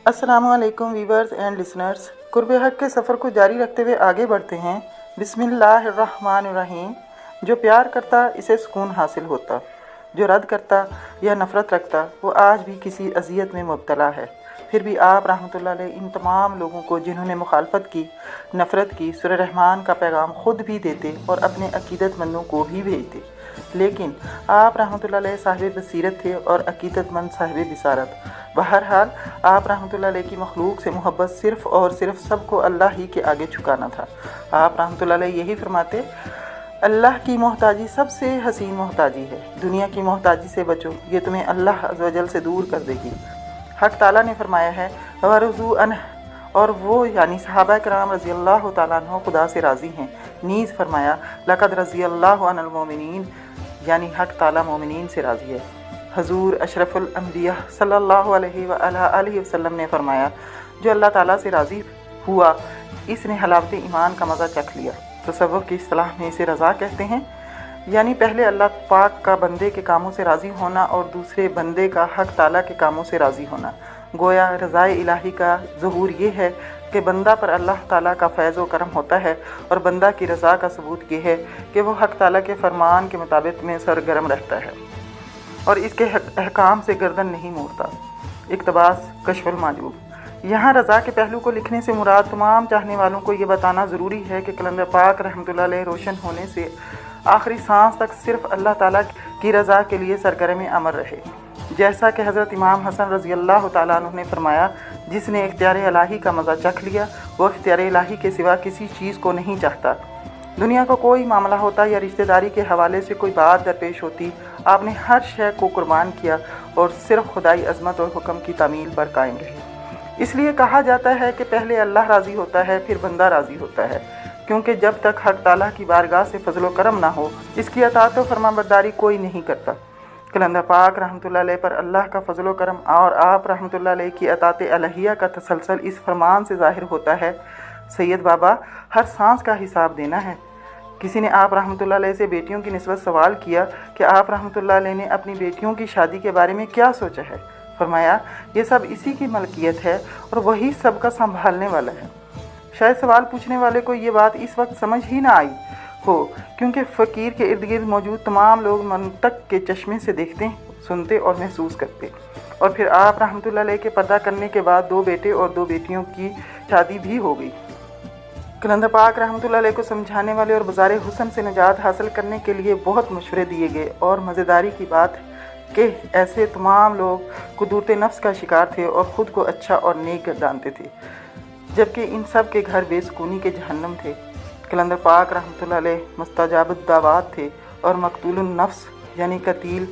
अस्सलामुअलैकुम viewers and listeners, कुर्ब हक के सफ़र को जारी रखते हुए आगे बढ़ते हैं। बिस्मिल्लाहिर्रहमानिर्रहीम। जो प्यार करता इसे सुकून हासिल होता, जो रद्द करता या नफ़रत रखता वो आज भी किसी अजियत में मुब्तला है। फिर भी आप रहमतुल्लाह अलैह इन तमाम लोगों को जिन्होंने मुखालफत की, नफ़रत की, सूरह रहमान का पैगाम ख़ुद भी देते और अपने अकीदतमंदों को भी भेजते। लेकिन आप रहमतुल्लाह अलैह साहिब बसीरत थे और अकीदतमंद साहिब बिसारत। बहरहाल आप रहमतुल्लाह अलैह की मखलूक से मोहब्बत सिर्फ़ और सिर्फ सबको अल्लाह ही के आगे झुकाना था। आप रहमतुल्लाह अलैह यही फरमाते, अल्लाह की मोहताजी सबसे हसीन मोहताजी है। दुनिया की मोहताजी से बचो, ये तुम्हें अल्लाह अज़्ज़ व जल से दूर कर देगी। हक ताला ने फरमाया है वरज़ू अन, और वो यानी सहाबा कराम रज़ी अल्लाह तआला अन्हुम खुदा से राज़ी हैं। नीज़ फरमाया लक़द रज़ी अल्लाहु अनिल मोमिनीन, यानी हक ताला मोमिनीन से राज़ी है। हजूर अशरफुल अंबिया सल्लल्लाहु अलैहि व आलिहि वसल्लम ने फरमाया, जो अल्लाह ताला से राज़ी हुआ इसने हलावत ईमान का मज़ा चख लिया। तसव्वुफ़ की इस्तिलाह में इसे रज़ा कहते हैं, यानी पहले अल्लाह पाक का बंदे के कामों से राज़ी होना और दूसरे बंदे का हक ताला के कामों से राज़ी होना। गोया रज़ाए इलाही का ज़हूर ये है कि बंदा पर अल्लाह ताला का फैज़ व करम होता है, और बंदा की रज़ा का सबूत ये है कि वो हक ताला के फरमान के मुताबिक में सरगर्म रहता है और इसके अहकाम से गर्दन नहीं मोड़ता। इक़्तिबास कश्फुल माजूब। यहाँ रज़ा के पहलू को लिखने से मुराद तमाम चाहने वालों को ये बताना ज़रूरी है कि कलंदर पाक रहमतुल्लाह अलैह रोशन होने से आखिरी सांस तक सिर्फ़ अल्लाह ताला की रज़ा के लिए सरगर्म अमल रहे। जैसा कि हज़रत इमाम हसन रज़ी अल्लाह तआला अन्हु ने फरमाया, जिसने इख्तियार इलाही का मज़ा चख लिया वो इख्तियार इलाही के सिवा किसी चीज़ को नहीं चाहता। दुनिया का कोई मामला होता या रिश्तेदारी के हवाले से कोई बात दरपेश होती, आपने हर शय को कुर्बान किया और सिर्फ खुदाई अज़मत और हुक्म की तामील पर कायम रहे। इसलिए कहा जाता है कि पहले अल्लाह राज़ी होता है फिर बंदा राज़ी होता है, क्योंकि जब तक हक ताला की बारगाह से फजलो करम ना हो इसकी अताअत व फरमाबरदारी कोई नहीं करता। कलंदर पाक रहमतुल्लाह अलैह पर अल्लाह का फजलो करम और आप रहमतुल्लाह अलैह की अताअत अलहिया का तसलसल इस फरमान से ज़ाहिर होता है, सैयद बाबा हर सांस का हिसाब देना है। किसी ने आप रहमतुल्लाह अलैह से बेटियों की निस्बत सवाल किया कि आप रहमतुल्लाह अलैह ने अपनी बेटियों की शादी के बारे में क्या सोचा है। फरमाया, ये सब इसी की मलकियत है और वही सबका संभालने वाला है। शायद सवाल पूछने वाले को ये बात इस वक्त समझ ही ना आई हो, क्योंकि फ़कीर के इर्द गिर्द मौजूद तमाम लोग मंतक के चश्मे से देखते, सुनते और महसूस करते। और फिर आप रहमतुल्लाह अलैह के पर्दा करने के बाद 2 बेटे और 2 बेटियों की शादी भी हो गई। कलंदर पाक रहमतुल्लाह अलैह को समझाने वाले और बाज़ार हुस्न से निजात हासिल करने के लिए बहुत मशवरे दिए गए, और मज़ेदारी की बात कि ऐसे तमाम लोग कुदरत नफ्स का शिकार थे और ख़ुद को अच्छा और नेक जानते थे, जबकि इन सब के घर बेसुकूनी के जहन्नम थे। कलंदर पाक रहमतुल्लाह अलैह मुस्तजाबुद दावात थे और मकतूलुन नफ्स यानी कतील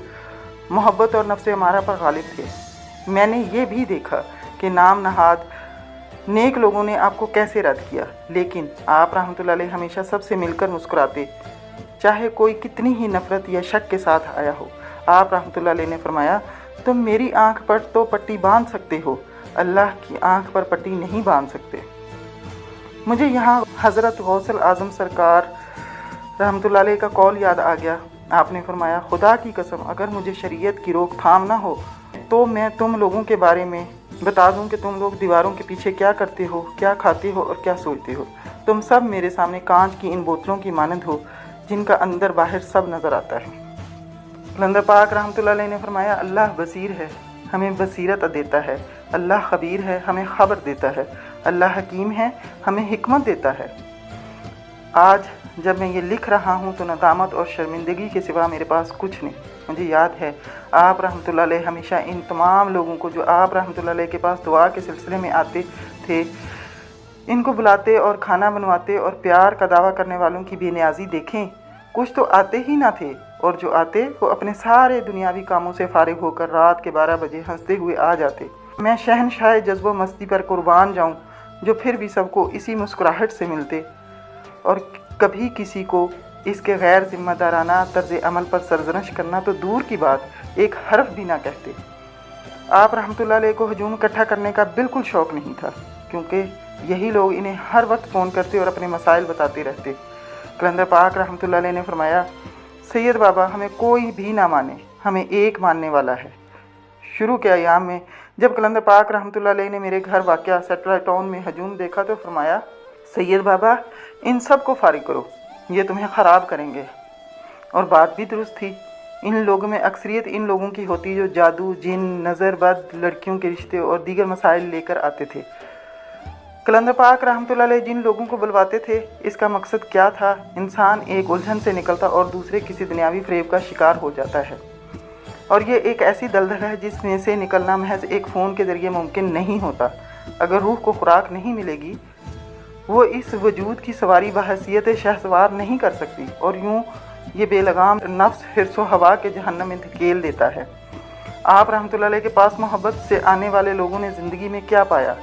मोहब्बत और नफ्स अमारा पर गालिब थे। मैंने ये भी देखा कि नाम नहाद नेक लोगों ने आपको कैसे रद्द किया, लेकिन आप रहमतुल्लाह अलैह हमेशा सबसे मिलकर मुस्कुराते, चाहे कोई कितनी ही नफ़रत या शक के साथ आया हो। आप रहमतुल्लाह अलैह ने फरमाया, तुम मेरी आँख पर तो पट्टी बांध सकते हो, अल्लाह की आँख पर पट्टी नहीं बांध सकते। मुझे यहाँ हज़रत गौसल आज़म सरकार रहमतुल्लाह अलैह का कौल याद आ गया। आपने फरमाया, खुदा की कसम अगर मुझे शरीयत की रोक थाम ना हो तो मैं तुम लोगों के बारे में बता दूं कि तुम लोग दीवारों के पीछे क्या करते हो, क्या खाते हो और क्या सोचते हो। तुम सब मेरे सामने कांच की इन बोतलों की मानंद हो जिनका अंदर बाहर सब नज़र आता है। कलंदर पाक रहमतुल्लाह अलैह ने फरमाया, अल्लाह बसीर है, हमें बसीरत देता है। अल्लाह खबीर है, हमें खबर देता है। अल्लाह हकीम है, हमें हिकमत देता है। आज जब मैं ये लिख रहा हूँ तो नदामत और शर्मिंदगी के सिवा मेरे पास कुछ नहीं। मुझे याद है आप रहमतुल्लाह अलैह हमेशा इन तमाम लोगों को जो आप रहमतुल्लाह अलैह के पास दुआ के सिलसिले में आते थे, इनको बुलाते और खाना बनवाते, और प्यार का दावा करने वालों की बेनियाजी देखें। कुछ तो आते ही ना थे, और जो आते वो अपने सारे दुनियावी कामों से फारिग होकर रात के 12 बजे हंसते हुए आ जाते। मैं शहनशाह जज्बो मस्ती पर कुर्बान जाऊँ जो फिर भी सबको इसी मुस्कुराहट से मिलते और कभी किसी को इसके गैर जिम्मेदाराना तर्ज अमल पर सरजनश करना तो दूर की बात, एक हर्फ भी ना कहते। आप रहमतुल्लाह अलैह को हजूम इकट्ठा करने का बिल्कुल शौक़ नहीं था, क्योंकि यही लोग इन्हें हर वक्त फ़ोन करते और अपने मसाइल बताते रहते। कलंदर पाक रहमतुल्लाह अलैह ने फरमाया, सैयद बाबा हमें कोई भी ना माने, हमें एक मानने वाला है। शुरू के अयाम में जब कलंदर पाक रहमतुल्लाह अलैह ने मेरे घर वाक़या सैटेलाइट टाउन में हजूम देखा तो फरमाया, सैयद बाबा इन सब को फारिग करो, ये तुम्हें ख़राब करेंगे। और बात भी दुरुस्त थी। इन लोगों में अक्सरियत इन लोगों की होती जो जादू, जिन, नज़र बद, लड़कियों के रिश्ते और दीगर मसाइल लेकर आते थे। कलंदर पाक रहमतुल्लाह अलैह जिन लोगों को बुलवाते थे, इसका मकसद क्या था? इंसान एक उलझन से निकलता और दूसरे किसी दुनियावी फ़रेब का शिकार हो जाता है, और ये एक ऐसी दलदल है जिसमें से निकलना महज एक फ़ोन के ज़रिए मुमकिन नहीं होता। अगर रूह को खुराक नहीं मिलेगी, वो इस वजूद की सवारी बहैसियत शहसवार नहीं कर सकती, और यूँ ये बेलगाम नफ्स हिर्सो हवा के जहन्नम में धकेल देता है। आप रहमतुल्लाह अलैह के पास मोहब्बत से आने वाले लोगों ने ज़िंदगी में क्या पाया?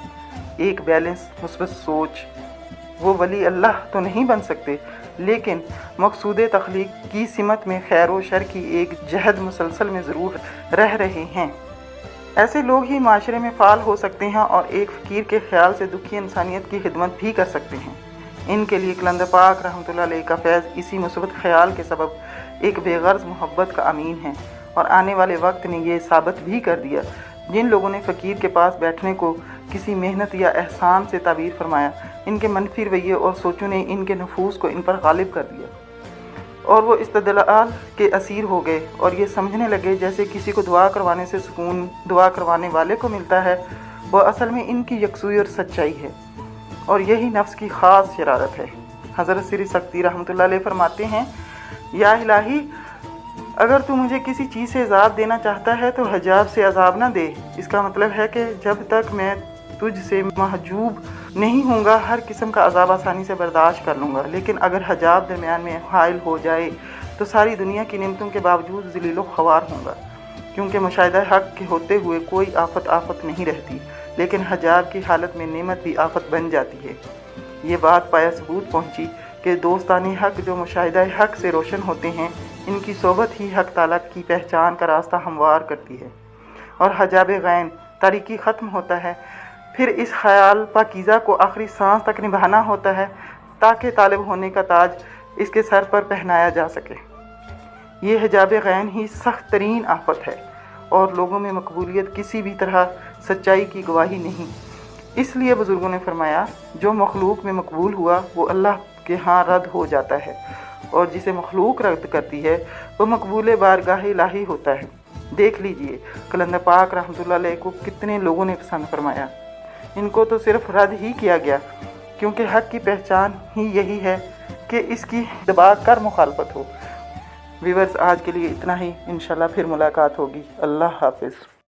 एक बैलेंस, मुस्बत सोच। वो वली अल्लाह तो नहीं बन सकते, लेकिन मकसूद तख्लीक की सिमत में खैर व शर की एक जहद मुसलसल में ज़रूर रह रहे हैं। ऐसे लोग ही माशरे में फ़ाल हो सकते हैं और एक फ़कीर के ख़्याल से दुखी इंसानियत की खिदमत भी कर सकते हैं। इनके लिए कलंदर पाक रहमतुल्लाह अलैह का फैज़ इसी मुस्बत ख़्याल के सबब एक बेगर्ज़ मोहब्बत का अमीन है, और आने वाले वक्त ने यह साबित भी कर दिया। जिन लोगों ने फ़कीर के पास बैठने को किसी मेहनत या एहसान से ताबीर फरमाया, इनके मनफी रवैये और सोचों ने इनके नफूस को इन पर गालिब कर दिया, और वो इस्तदलाल के असीर हो गए और ये समझने लगे जैसे किसी को दुआ करवाने से सुकून दुआ करवाने वाले को मिलता है, वह असल में इनकी यकसुई और सच्चाई है, और यही नफ्स की ख़ास शरारत है। हज़रत सिरी सख्ती रहमतुल्लाह अलैह फरमाते हैं, या इलाही, अगर तू मुझे किसी चीज़ से अज़ाब देना चाहता है तो हजाब से अज़ाब ना दे। इसका मतलब है कि जब तक मैं तुझसे महजूब नहीं होऊंगा, हर किस्म का अज़ाब आसानी से बर्दाश्त कर लूँगा, लेकिन अगर हजाब दरमियान में हाइल हो जाए तो सारी दुनिया की नेमतों के बावजूद ज़लीलो ख़वार होऊंगा, क्योंकि मुशाहिदा हक़ के होते हुए कोई आफत नहीं रहती, लेकिन हजाब की हालत में नेमत भी आफत बन जाती है। ये बात पाया सबूत पहुँची कि दोस्तानी हक़ जो मुशाहिदा हक़ से रोशन होते हैं, इनकी सोबत ही हक़ ताला की पहचान का रास्ता हमवार करती है, और हजाब गैन तारीकी ख़त्म होता है। फिर इस ख़याल पाकीज़ा को आखिरी सांस तक निभाना होता है, ताकि तालिब होने का ताज इसके सर पर पहनाया जा सके। ये हिजाब गैन ही सख्त तरीन आफत है, और लोगों में मकबूलियत किसी भी तरह सच्चाई की गवाही नहीं। इसलिए बुज़ुर्गों ने फरमाया, जो मखलूक में मकबूल हुआ वो अल्लाह के यहाँ रद्द हो जाता है, और जिसे मखलूक रद्द करती है वो मकबूल बारगाह इलाही होता है। देख लीजिए कलंदर पाक रहमतुल्लाह अलैह को कितने लोगों ने पसंद फरमाया। इनको तो सिर्फ रद्द ही किया गया, क्योंकि हक़ की पहचान ही यही है कि इसकी दबा कर मुखालफत हो। व्यूअर्स, आज के लिए इतना ही। इंशाल्लाह फिर मुलाकात होगी। अल्लाह हाफ़िज़।